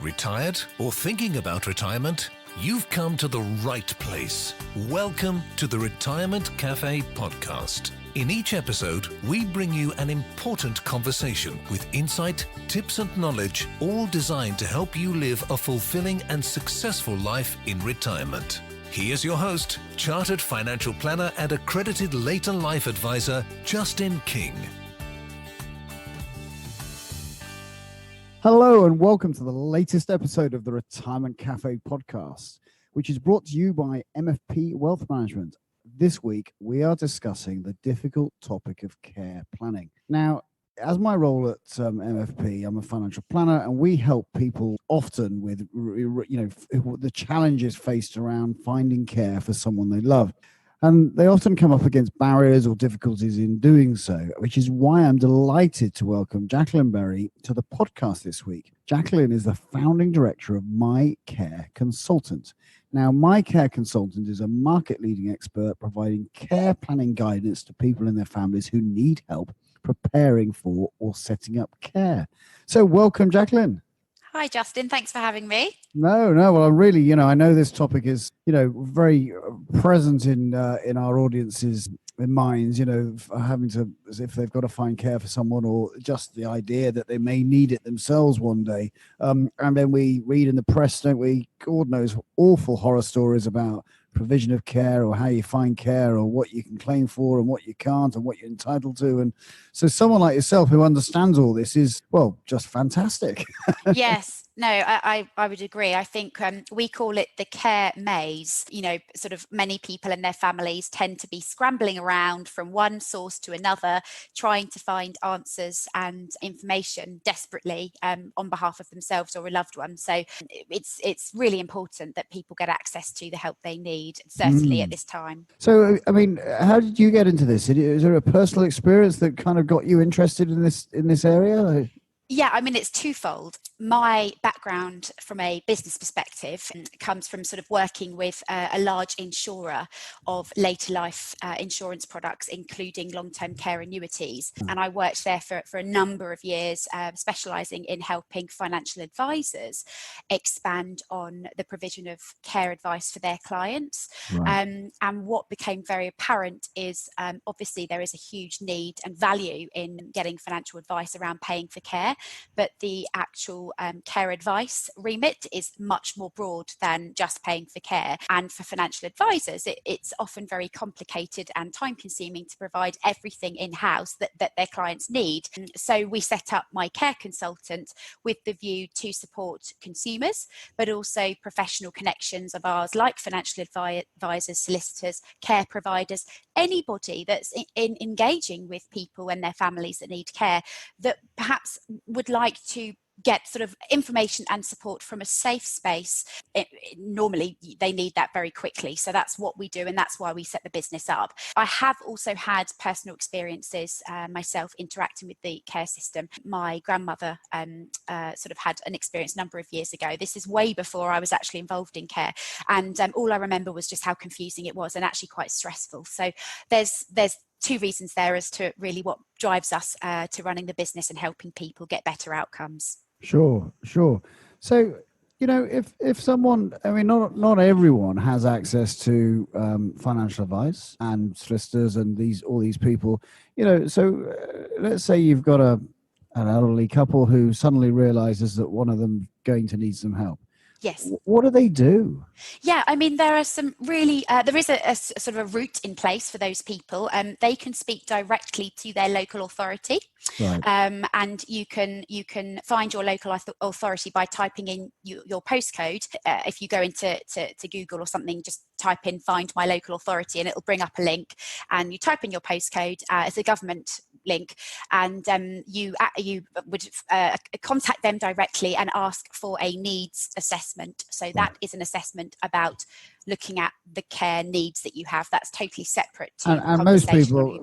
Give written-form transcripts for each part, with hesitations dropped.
Retired or thinking about retirement? You've come to the right place. Welcome to the Retirement Cafe podcast. In each episode, we bring you an important conversation with insight, tips and knowledge, all designed to help you live a fulfilling and successful life in retirement. Here's your host, Chartered Financial Planner and accredited later life advisor, Justin King. Hello and welcome to the latest episode of the Retirement Cafe podcast, which is brought to you by MFP Wealth Management. This week, we are discussing the difficult topic of care planning. Now, as my role at MFP, I'm a financial planner, and we help people often with, the challenges faced around finding care for someone they love. And they often come up against barriers or difficulties in doing so, which is why I'm delighted to welcome Jacqueline Berry to the podcast this week. Jacqueline is the founding director of My Care Consultant. Now, My Care Consultant is a market-leading expert providing care planning guidance to people and their families who need help preparing for or setting up care. So welcome, Jacqueline. Hi, Justin. Thanks for having me. No. Well, I'm really, I know this topic is, very present in our audience's minds, having to, as if they've got to find care for someone or just the idea that they may need it themselves one day. And then we read in the press, don't we, God knows, awful horror stories about provision of care or how you find care or what you can claim for and what you can't and what you're entitled to. And so someone like yourself who understands all this is, well, just fantastic. Yes. No, I would agree. I think we call it the care maze. Sort of many people and their families tend to be scrambling around from one source to another, trying to find answers and information desperately on behalf of themselves or a loved one. So it's really important that people get access to the help they need, certainly at this time. So, how did you get into this? Is there a personal experience that kind of got you interested in this area? Yeah, it's twofold. My background from a business perspective comes from sort of working with a large insurer of later life insurance products, including long-term care annuities. And I worked there for a number of years, specialising in helping financial advisors expand on the provision of care advice for their clients. Right. And what became very apparent is obviously there is a huge need and value in getting financial advice around paying for care. But the actual care advice remit is much more broad than just paying for care. And for financial advisors, it's often very complicated and time-consuming to provide everything in-house that their clients need. So we set up My Care Consultant with the view to support consumers, but also professional connections of ours like financial advisors, solicitors, care providers, anybody that's in engaging with people and their families that need care that perhaps would like to get sort of information and support from a safe space. Normally they need that very quickly. So that's what we do, and that's why we set the business up. I have also had personal experiences myself interacting with the care system. My grandmother sort of had an experience a number of years ago. This is way before I was actually involved in care. And all I remember was just how confusing it was and actually quite stressful. So there's two reasons there as to really what drives us to running the business and helping people get better outcomes. Sure. So, if someone, not everyone has access to financial advice and solicitors and all these people, so let's say you've got an elderly couple who suddenly realizes that one of them going to need some help. Yes. What do they do? Yeah, there are some really, there is a sort of a route in place for those people. They can speak directly to their local authority. Right. And you can find your local authority by typing in your postcode. If you go into Google or something, just type in find my local authority and it'll bring up a link, and you type in your postcode. It's a government link, and you would contact them directly and ask for a needs assessment. So that is an assessment about looking at the care needs that you have. That's totally separate to and most people,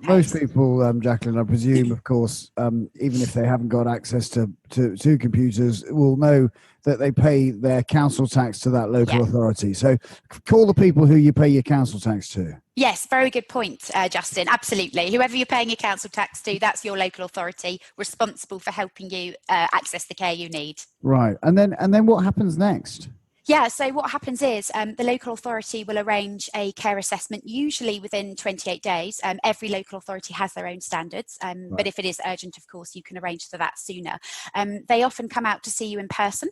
Jacqueline, I presume, of course, even if they haven't got access to computers, will know that they pay their council tax to that local authority. So call the people who you pay your council tax to. Yes, very good point, Justin. Absolutely. Whoever you're paying your council tax to, that's your local authority responsible for helping you access the care you need. Right. And then what happens next? Yeah, so what happens is the local authority will arrange a care assessment, usually within 28 days. Every local authority has their own standards, but if it is urgent, of course, you can arrange for that sooner. They often come out to see you in person,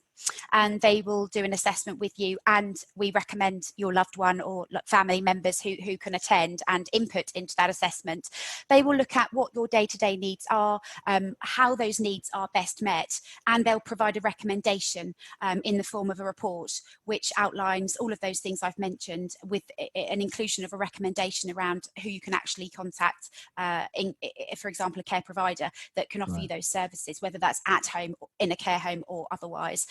and they will do an assessment with you, and we recommend your loved one or family members who can attend and input into that assessment. They will look at what your day-to-day needs are, how those needs are best met, and they'll provide a recommendation in the form of a report which outlines all of those things I've mentioned, with an inclusion of a recommendation around who you can actually contact, for example, a care provider that can offer you those services, whether that's at home, in a care home, or otherwise.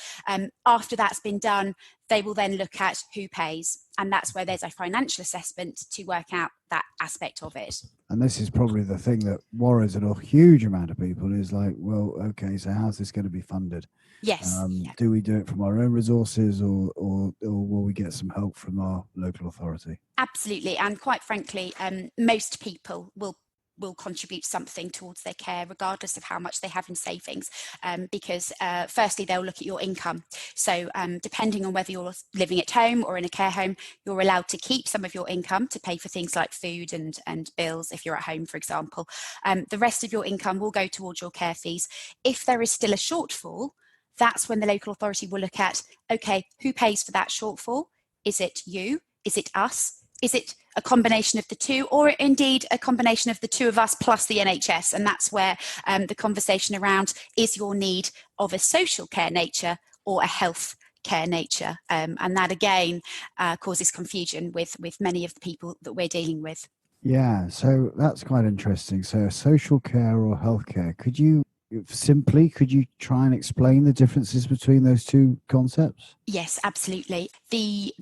After that's been done, they will then look at who pays, and that's where there's a financial assessment to work out that aspect of it. And this is probably the thing that worries a huge amount of people, is like, well, okay, so how's this going to be funded? Yes. Do we do it from our own resources, or will we get some help from our local authority? Absolutely. And quite frankly, most people will contribute something towards their care, regardless of how much they have in savings, because firstly, they'll look at your income. So depending on whether you're living at home or in a care home, you're allowed to keep some of your income to pay for things like food and bills if you're at home, for example. The rest of your income will go towards your care fees. If there is still a shortfall, that's when the local authority will look at, okay, who pays for that shortfall? Is it you? Is it us? Is it a combination of the two, or indeed a combination of the two of us plus the NHS? And that's where the conversation around, is your need of a social care nature or a health care nature? And that again causes confusion with many of the people that we're dealing with. Yeah, so that's quite interesting. So social care or healthcare, could you try and explain the differences between those two concepts? Yes, absolutely. The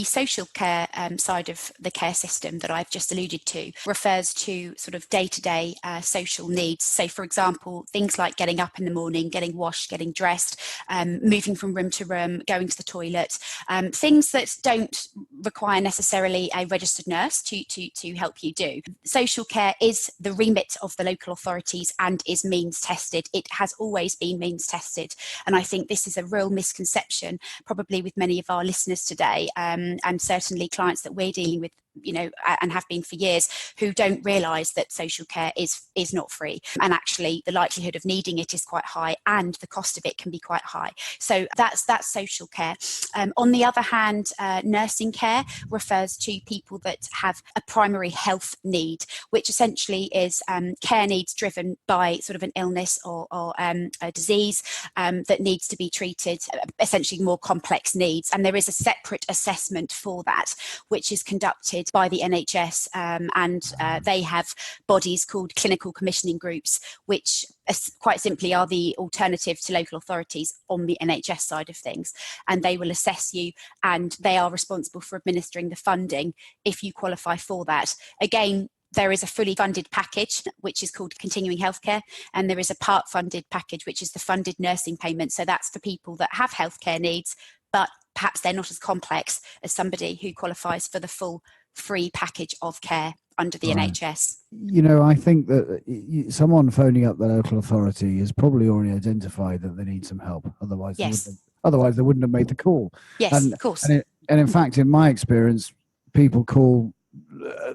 social care side of the care system that I've just alluded to refers to sort of day-to-day social needs. So, for example, things like getting up in the morning, getting washed, getting dressed, moving from room to room, going to the toilet, things that don't require necessarily a registered nurse to help you do. Social care is the remit of the local authorities and is means tested. It has always been means tested. And I think this is a real misconception, probably with many of our listeners today, and certainly clients that we're dealing with, and have been for years, who don't realise that social care is not free, and actually the likelihood of needing it is quite high, and the cost of it can be quite high. So that's social care. On the other hand, nursing care refers to people that have a primary health need, which essentially is care needs driven by sort of an illness or a disease that needs to be treated, essentially more complex needs. And there is a separate assessment for that, which is conducted by the NHS, and they have bodies called clinical commissioning groups, which quite simply are the alternative to local authorities on the NHS side of things. And they will assess you, and they are responsible for administering the funding if you qualify for that. Again, there is a fully funded package, which is called continuing healthcare, and there is a part funded package, which is the funded nursing payment. So that's for people that have healthcare needs, but perhaps they're not as complex as somebody who qualifies for the full free package of care under the NHS. I think that someone phoning up the local authority has probably already identified that they need some help. Otherwise, they wouldn't have made the call. Yes, of course. And in fact, in my experience, people call.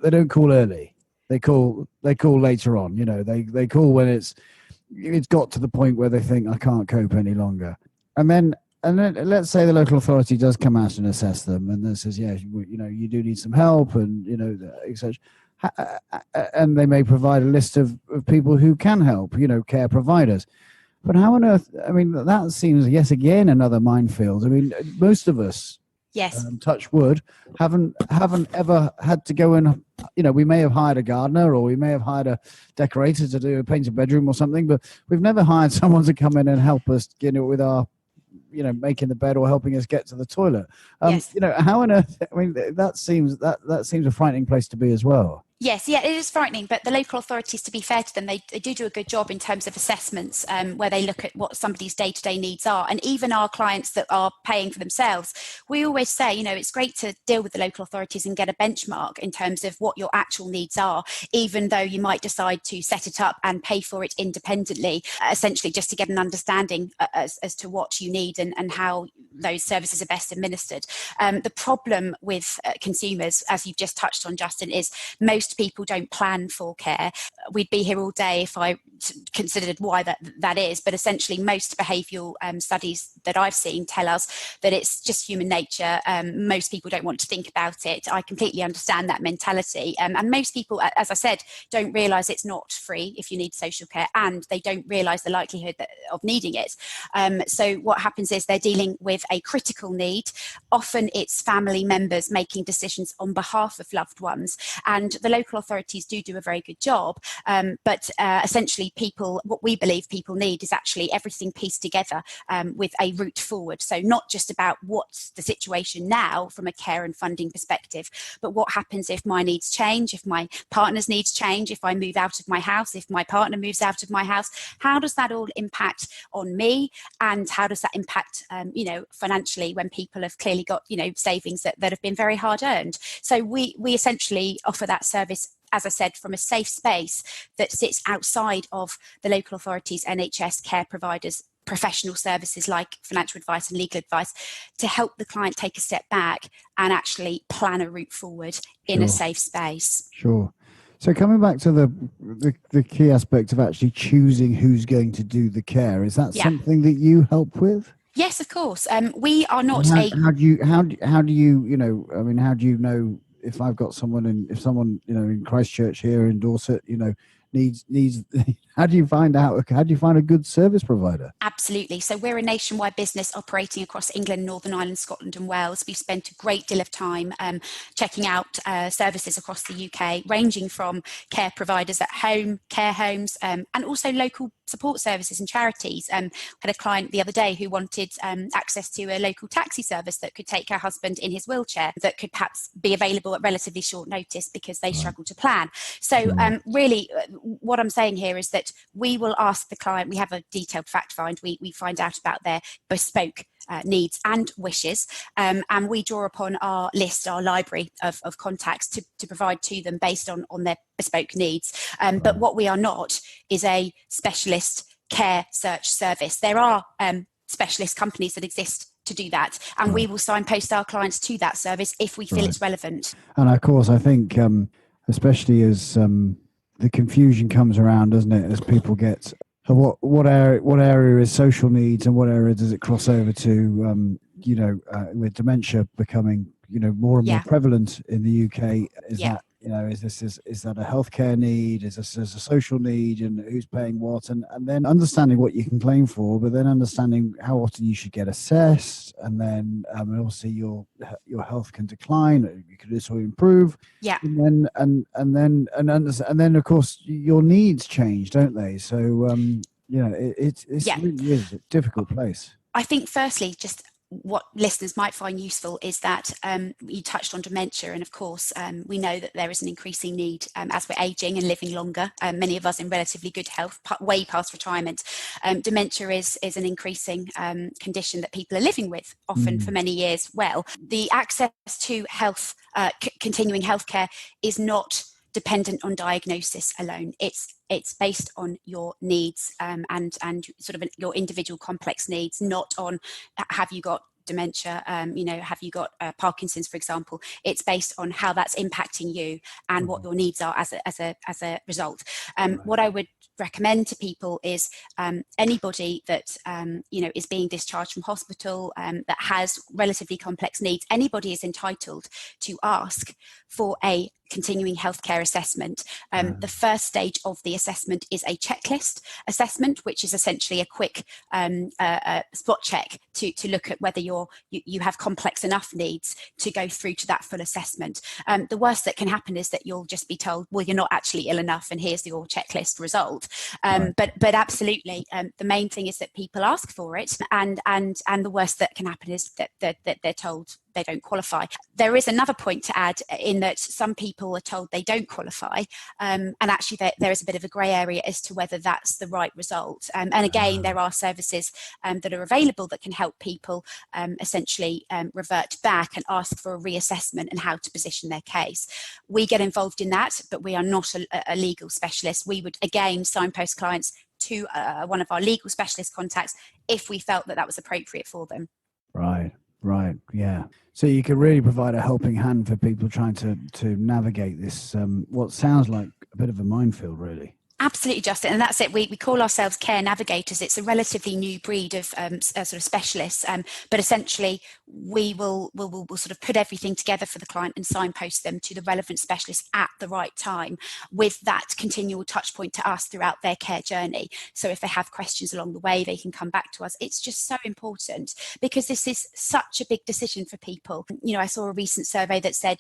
They don't call early. They call later on. They call when it's got to the point where they think, I can't cope any longer. And then let's say the local authority does come out and assess them, and then says, yeah, you do need some help, and etc. And they may provide a list of people who can help, care providers. But how on earth? I mean, that seems yet again another minefield. I mean, most of us, yes, touch wood, haven't ever had to go in. We may have hired a gardener, or we may have hired a decorator to paint a bedroom or something, but we've never hired someone to come in and help us, with our making the bed or helping us get to the toilet. Yes. How on earth? I mean, that seems a frightening place to be as well. Yes, yeah, it is frightening, but the local authorities, to be fair to them, they do a good job in terms of assessments where they look at what somebody's day-to-day needs are. And even our clients that are paying for themselves, we always say, it's great to deal with the local authorities and get a benchmark in terms of what your actual needs are, even though you might decide to set it up and pay for it independently, essentially just to get an understanding as to what you need and how those services are best administered. The problem with consumers, as you've just touched on, Justin, is most people don't plan for care. We'd be here all day if I considered why that is, but essentially most behavioural studies that I've seen tell us that it's just human nature. Most people don't want to think about it. I completely understand that mentality. And most people, as I said, don't realise it's not free if you need social care, and they don't realise the likelihood of needing it. So what happens is they're dealing with a critical need. Often it's family members making decisions on behalf of loved ones, and the local authorities do a very good job. But essentially what we believe people need is actually everything pieced together with a route forward. So not just about what's the situation now from a care and funding perspective, but what happens if my needs change, if my partner's needs change, if I move out of my house, if my partner moves out of my house, how does that all impact on me? And how does that impact, financially when people have clearly got, savings that have been very hard earned? So we essentially offer that service, as I said, from a safe space that sits outside of the local authorities, NHS, care providers, professional services like financial advice and legal advice, to help the client take a step back and actually plan a route forward in a safe space. Sure. So coming back to the key aspect of actually choosing who's going to do the care, is that something that you help with? Yes, of course. We are not how do you know if I've got someone if someone in Christchurch here in Dorset needs how do you find a good service provider? Absolutely. So we're a nationwide business operating across England, Northern Ireland, Scotland and Wales. We've spent a great deal of time checking out services across the UK, ranging from care providers at home, care homes, and also local support services and charities. Had a client the other day who wanted access to a local taxi service that could take her husband in his wheelchair, that could perhaps be available at relatively short notice because they struggle to plan. So really what I'm saying here is that we will ask the client, we have a detailed fact find, we find out about their bespoke needs and wishes, and we draw upon our list, our library of contacts to provide to them based on their bespoke needs. But what we are not is a specialist care search service. There are specialist companies that exist to do that, and we will signpost our clients to that service if we feel it's relevant. And of course, I think especially as the confusion comes around, doesn't it, as people get what area is social needs and what area does it cross over to, with dementia becoming more and more prevalent in the UK. Is that a healthcare need? Is this a social need, and who's paying what? And then understanding what you can claim for, but then understanding how often you should get assessed, and then obviously your health can decline. You could also improve. Yeah. And then of course your needs change, don't they? So it's really is a difficult place. I think firstly, just what listeners might find useful is that you touched on dementia, and of course we know that there is an increasing need as we're aging and living longer, many of us in relatively good health way past retirement. Dementia is an increasing condition that people are living with often for many years. Well, the access to health, continuing healthcare is not dependent on diagnosis alone. It's based on your needs and sort of your individual complex needs, not on have you got dementia, have you got Parkinson's, for example. It's based on how that's impacting you and what your needs are as a result. What I would recommend to people is anybody that is being discharged from hospital that has relatively complex needs, anybody is entitled to ask for a continuing healthcare assessment. The first stage of the assessment is a checklist assessment, which is essentially a quick spot check to look at whether you have complex enough needs to go through to that full assessment. The worst that can happen is that you'll just be told, well, you're not actually ill enough, and here's your checklist result. But absolutely, the main thing is that people ask for it, and the worst that can happen is that they're told they don't qualify. There is another point to add, in that some people are told they don't qualify, and actually there is a bit of a grey area as to whether that's the right result. And again, there are services that are available that can help people essentially revert back and ask for a reassessment and how to position their case. We get involved in that, but we are not a legal specialist. We would again signpost clients to one of our legal specialist contacts if we felt that was appropriate for them. Right. Yeah. So you could really provide a helping hand for people trying to navigate this, what sounds like a bit of a minefield, really. Absolutely, Justin, and that's it. We call ourselves care navigators. It's a relatively new breed of sort of specialists, but essentially we'll sort of put everything together for the client and signpost them to the relevant specialist at the right time, with that continual touch point to us throughout their care journey. So if they have questions along the way, they can come back to us. It's just so important, because this is such a big decision for people. You know, I saw a recent survey that said,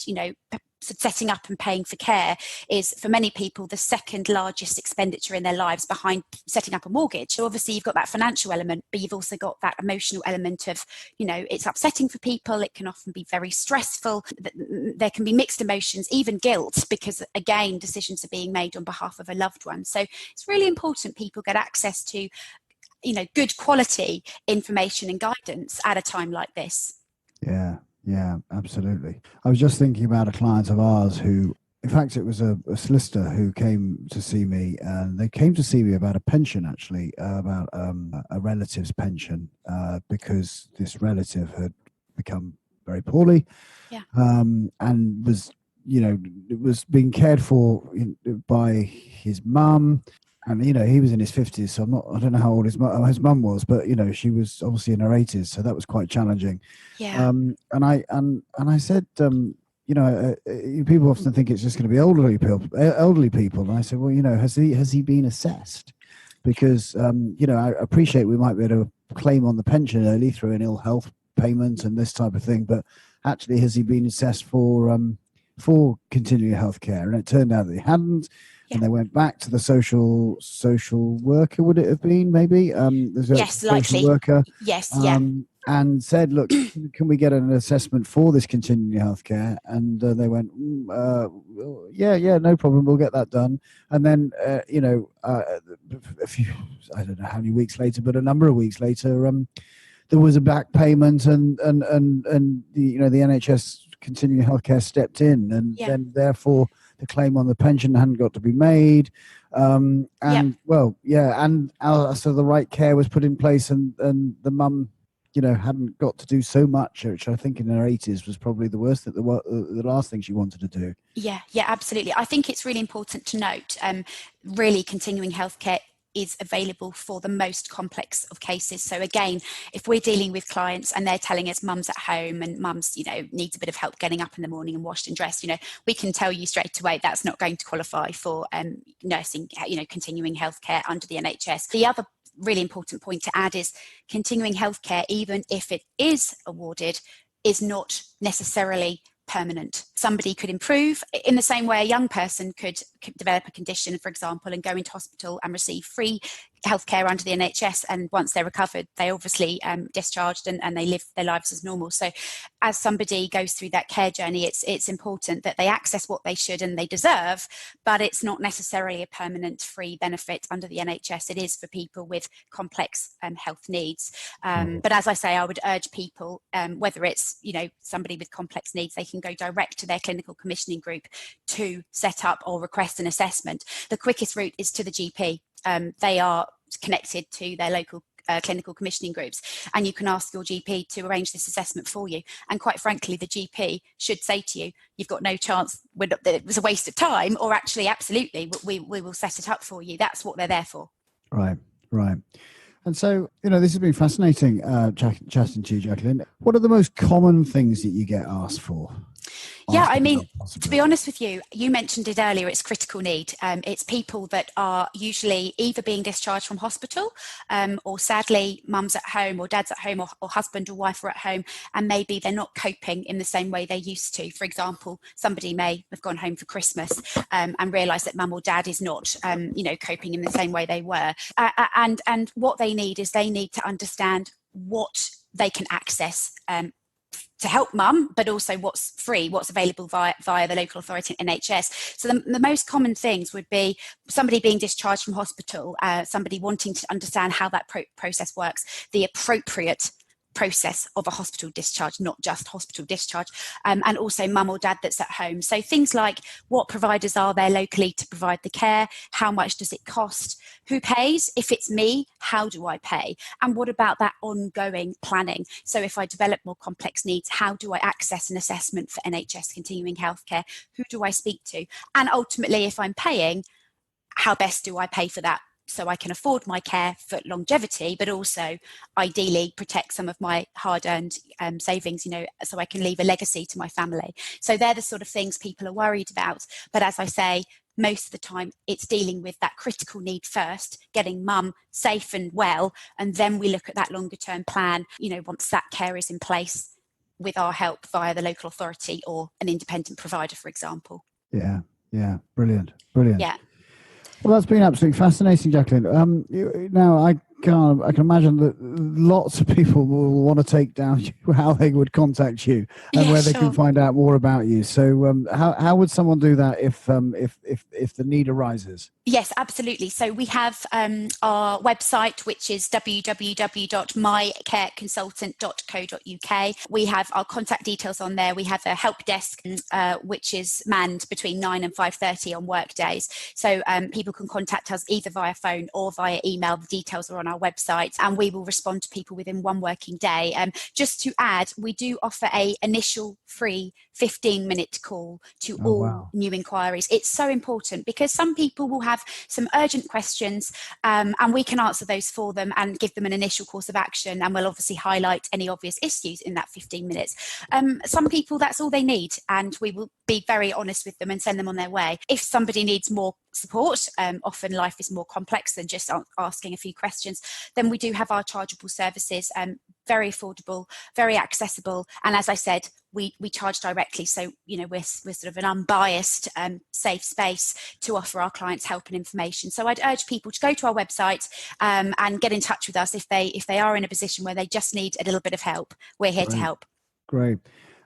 setting up and paying for care is, for many people, the second largest expenditure in their lives behind setting up a mortgage. So obviously you've got that financial element, but you've also got that emotional element of, it's upsetting for people. It can often be very stressful. There can be mixed emotions, even guilt, because again, decisions are being made on behalf of a loved one. So it's really important people get access to, good quality information and guidance at a time like this. Yeah, absolutely. I was just thinking about a client of ours who, in fact, it was a solicitor who came to see me, and they came to see me about a pension, actually, about a relative's pension, because this relative had become very poorly, and was, was being cared for by his mum. And he was in his 50s, so I don't know how old his mum was, but she was obviously in her 80s, so that was quite challenging. Yeah. And I said, people often think it's just going to be elderly people, and I said, well, has he been assessed? Because I appreciate we might be able to claim on the pension early through an ill health payment and this type of thing, but actually, has he been assessed for continuing healthcare? And it turned out that he hadn't. And they went back to the social worker, would it have been, maybe? Yes, likely. Worker. Yes, and said, look, can we get an assessment for this continuing healthcare? And they went, yeah, no problem, we'll get that done. And then, a few, I don't know how many weeks later, but a number of weeks later, there was a back payment, and the NHS continuing healthcare stepped in, and then therefore the claim on the pension hadn't got to be made, so the right care was put in place, and the mum hadn't got to do so much, which I think in her 80s was probably the worst, the last thing she wanted to do. Yeah, absolutely. I think it's really important to note, really continuing healthcare is available for the most complex of cases. So again, if we're dealing with clients and they're telling us mum's at home and mum's, needs a bit of help getting up in the morning and washed and dressed, we can tell you straight away that's not going to qualify for nursing, continuing healthcare under the NHS. The other really important point to add is continuing healthcare, even if it is awarded, is not necessarily permanent. Somebody could improve in the same way a young person could develop a condition, for example, and go into hospital and receive free healthcare under the NHS, and once they're recovered, they obviously discharged and they live their lives as normal. So as somebody goes through that care journey, it's important that they access what they should and they deserve, but it's not necessarily a permanent free benefit under the NHS. It is for people with complex health needs. But as I say, I would urge people, whether it's somebody with complex needs, they can go direct to their clinical commissioning group to set up or request an assessment. The quickest route is to the GP. They are connected to their local clinical commissioning groups, and you can ask your GP to arrange this assessment for you. And quite frankly, the GP should say to you, you've got no chance, it was a waste of time, or actually, absolutely, we will set it up for you. That's what they're there for. Right. And so, this has been fascinating, chatting to you, Jacqueline. What are the most common things that you get asked for Yeah, I asking mean, about to be honest with you, you mentioned it earlier, it's critical need. It's people that are usually either being discharged from hospital, or sadly, mum's at home or dad's at home, or husband or wife are at home, and maybe they're not coping in the same way they used to. For example, somebody may have gone home for Christmas and realised that mum or dad is not, coping in the same way they were. And what they need is they need to understand what they can access to help mum, but also what's free, what's available via the local authority and NHS. So the most common things would be somebody being discharged from hospital, somebody wanting to understand how that process works, the appropriate process of a hospital discharge, not just hospital discharge, and also mum or dad that's at home. So things like what providers are there locally to provide the care, how much does it cost, who pays, if it's me, how do I pay, and what about that ongoing planning? So if I develop more complex needs, how do I access an assessment for NHS continuing healthcare, who do I speak to, and ultimately if I'm paying, how best do I pay for that so I can afford my care for longevity, but also ideally protect some of my hard-earned savings, so I can leave a legacy to my family. So they're the sort of things people are worried about. But as I say, most of the time it's dealing with that critical need first, getting mum safe and well, and then we look at that longer term plan, once that care is in place with our help via the local authority or an independent provider, for example. Yeah, brilliant. Yeah. Well, that's been absolutely fascinating, Jacqueline. Now, I can imagine that lots of people will want to take down how they would contact you and where they can find out more about you. So, how would someone do that if the need arises? Yes, absolutely. So we have our website, which is www.mycareconsultant.co.uk. We have our contact details on there. We have a help desk, which is manned between 9 and 5:30 on work days. So people can contact us either via phone or via email. The details are on our website, and we will respond to people within one working day. Just to add, we do offer a initial free 15-minute call to all new inquiries. It's so important because some people will have some urgent questions, and we can answer those for them and give them an initial course of action, and we'll obviously highlight any obvious issues in that 15 minutes. Some people, that's all they need, and we will be very honest with them and send them on their way. If somebody needs more support, often life is more complex than just asking a few questions, then we do have our chargeable services, very affordable, very accessible, and as I said, we charge directly, so we're sort of an unbiased, safe space to offer our clients help and information. So I'd urge people to go to our website and get in touch with us if they are in a position where they just need a little bit of help. We're here to help. Great.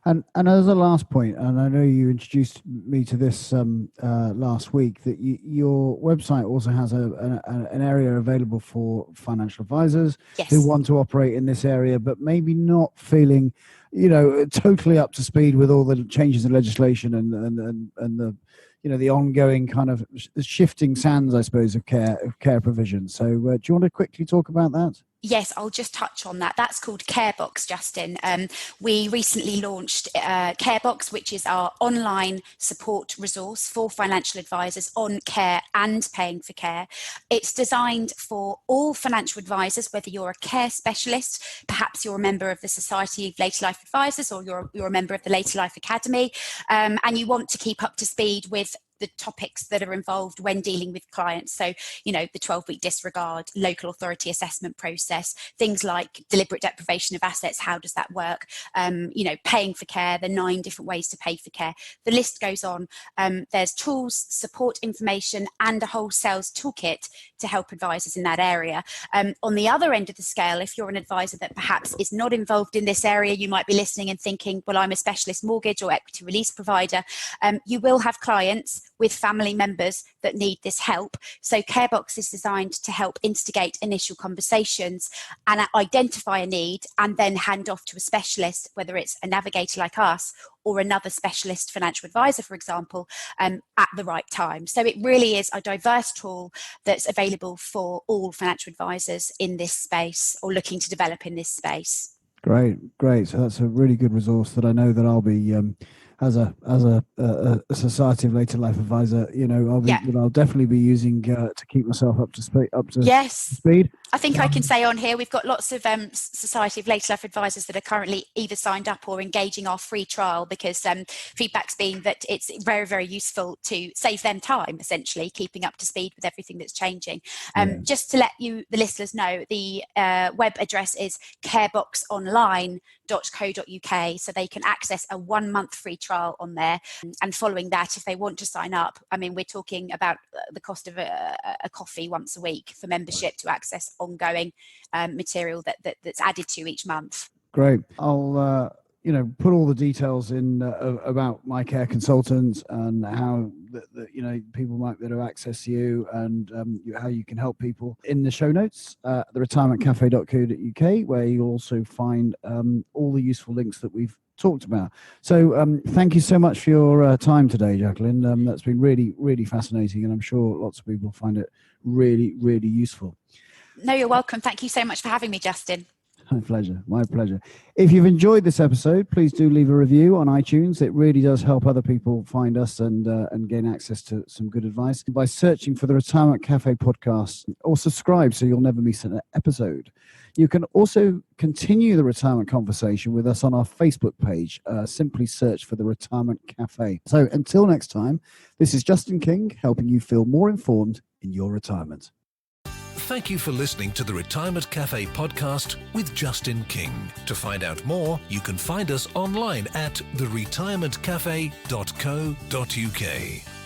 And as a last point, and I know you introduced me to this last week, that your website also has an area available for financial advisors who want to operate in this area, but maybe not feeling, totally up to speed with all the changes in legislation and the the ongoing kind of shifting sands, I suppose, of care provision. So, do you want to quickly talk about that? Yes, I'll just touch on that. That's called Carebox, Justin. We recently launched Carebox, which is our online support resource for financial advisors on care and paying for care. It's designed for all financial advisors, whether you're a care specialist, perhaps you're a member of the Society of Later Life Advisors, or you're a member of the Later Life Academy, and you want to keep up to speed with the topics that are involved when dealing with clients. So, the 12-week disregard, local authority assessment process, things like deliberate deprivation of assets, how does that work? Paying for care, the 9 different ways to pay for care. The list goes on. There's tools, support information, and a whole sales toolkit to help advisors in that area. On the other end of the scale, if you're an advisor that perhaps is not involved in this area, you might be listening and thinking, well, I'm a specialist mortgage or equity release provider. You will have clients with family members that need this help. So Carebox is designed to help instigate initial conversations and identify a need, and then hand off to a specialist, whether it's a navigator like us or another specialist financial advisor, for example, at the right time. So it really is a diverse tool that's available for all financial advisors in this space or looking to develop in this space. Great. So that's a really good resource that I know that I'll be as a Society of Later Life advisor, I'll definitely be using to keep myself up to speed. Yes. Speed. I think I can say on here, we've got lots of Society of Later Life advisors that are currently either signed up or engaging our free trial, because feedback's been that it's very, very useful to save them time, essentially, keeping up to speed with everything that's changing. Just to let the listeners know, the web address is careboxonline.co.uk, so they can access a 1 month free trial on there. And following that, if they want to sign up, I mean, we're talking about the cost of a coffee once a week for membership to access ongoing material that's added to each month. Great. I'll put all the details in about my care consultants and how people might be able to access you and how you can help people in the show notes, theretirementcafe.co.uk, where you'll also find all the useful links that we've talked about. So thank you so much for your time today, Jacqueline. That's been really, really fascinating, and I'm sure lots of people find it really, really useful. No, you're welcome. Thank you so much for having me, Justin. My pleasure. My pleasure. If you've enjoyed this episode, please do leave a review on iTunes. It really does help other people find us and gain access to some good advice by searching for the Retirement Cafe podcast, or subscribe so you'll never miss an episode. You can also continue the retirement conversation with us on our Facebook page. Simply search for the Retirement Cafe. So until next time, this is Justin King, helping you feel more informed in your retirement. Thank you for listening to the Retirement Cafe podcast with Justin King. To find out more, you can find us online at theretirementcafe.co.uk.